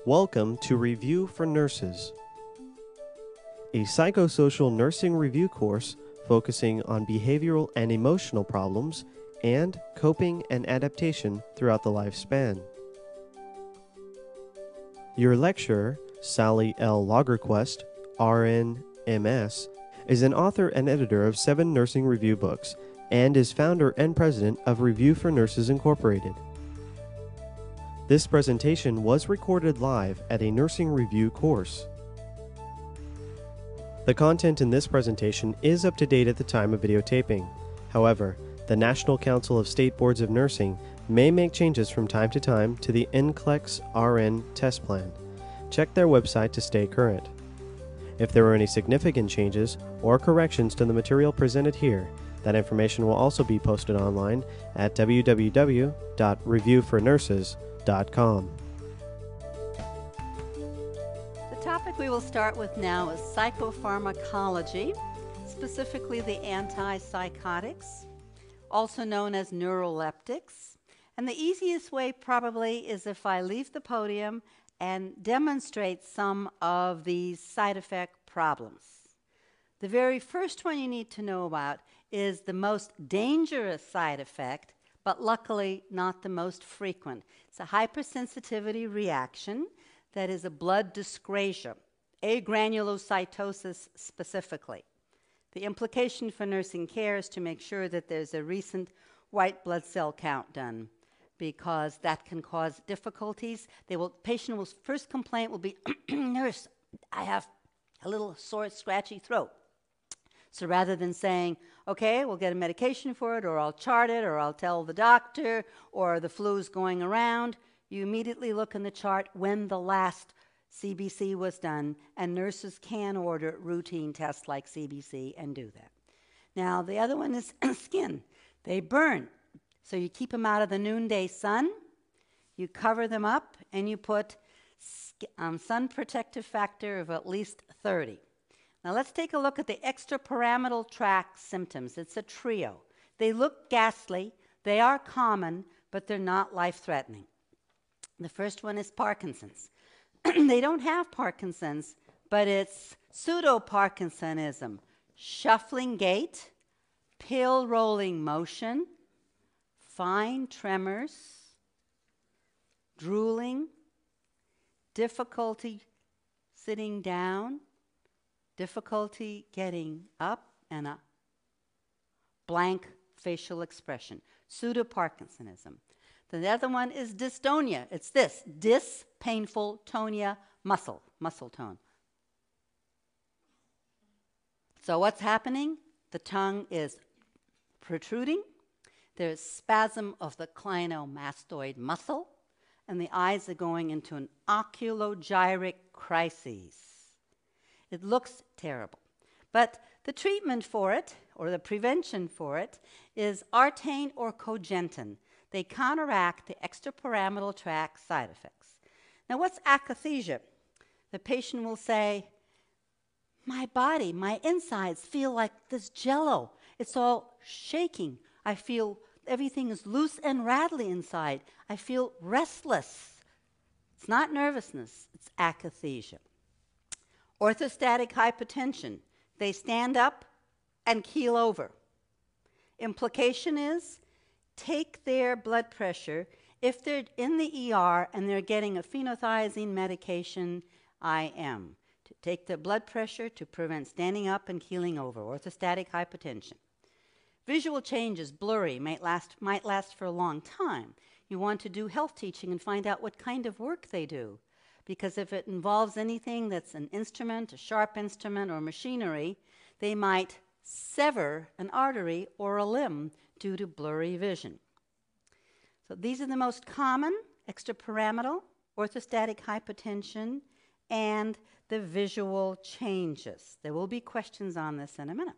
Welcome to Review for Nurses, a psychosocial nursing review course focusing on behavioral and emotional problems and coping and adaptation throughout the lifespan. Your lecturer, Sally L. Lagerquist, RN, MS, is an author and editor of 7 nursing review books and is founder and president of Review for Nurses Incorporated. This presentation was recorded live at a nursing review course. The content in this presentation is up to date at the time of videotaping. However, the National Council of State Boards of Nursing may make changes from time to time to the NCLEX RN test plan. Check their website to stay current. If there are any significant changes or corrections to the material presented here, that information will also be posted online at www.reviewfornurses.com. The topic we will start with now is psychopharmacology, specifically the antipsychotics, also known as neuroleptics. And the easiest way probably is if I leave the podium and demonstrate some of these side effect problems. The very first one you need to know about is the most dangerous side effect, but luckily not the most frequent. It's a hypersensitivity reaction that is a blood dyscrasia, agranulocytosis specifically. The implication for nursing care is to make sure that there's a recent white blood cell count done, because that can cause difficulties. Patient will first complaint will be, nurse, I have a little sore, scratchy throat. So rather than saying, okay, we'll get a medication for it, or I'll chart it, or I'll tell the doctor, or the flu's going around, you immediately look in the chart when the last CBC was done, and nurses can order routine tests like CBC and do that. Now, the other one is skin. They burn. So you keep them out of the noonday sun, you cover them up, and you put sun protective factor of at least 30. Now let's take a look at the extrapyramidal tract symptoms. It's a trio. They look ghastly, they are common, but they're not life-threatening. The first one is Parkinson's. They don't have Parkinson's, but it's pseudo-Parkinsonism. Shuffling gait, pill rolling motion, fine tremors, drooling, difficulty sitting down, difficulty getting up, and a blank facial expression. Pseudo-Parkinsonism. The other one is dystonia. It's this, painful tonia, muscle tone. So what's happening? The tongue is protruding. There's spasm of the clinomastoid muscle, and the eyes are going into an oculogyric crisis. It looks terrible. But the treatment for it, or the prevention for it, is Artane or Cogentin. They counteract the extrapyramidal tract side effects. Now, what's akathisia? The patient will say, my body, my insides feel like this jello. It's all shaking. I feel everything is loose and rattly inside. I feel restless. It's not nervousness, it's akathisia. Orthostatic hypotension. They stand up and keel over. Implication is, take their blood pressure. If they're in the ER and they're getting a phenothiazine medication, IM, to take their blood pressure to prevent standing up and keeling over, orthostatic hypotension. Visual changes, blurry, might last for a long time. You want to do health teaching and find out what kind of work they do. Because if it involves anything that's an instrument, a sharp instrument, or machinery, they might sever an artery or a limb due to blurry vision. So these are the most common: extrapyramidal, orthostatic hypotension, and the visual changes. There will be questions on this in a minute.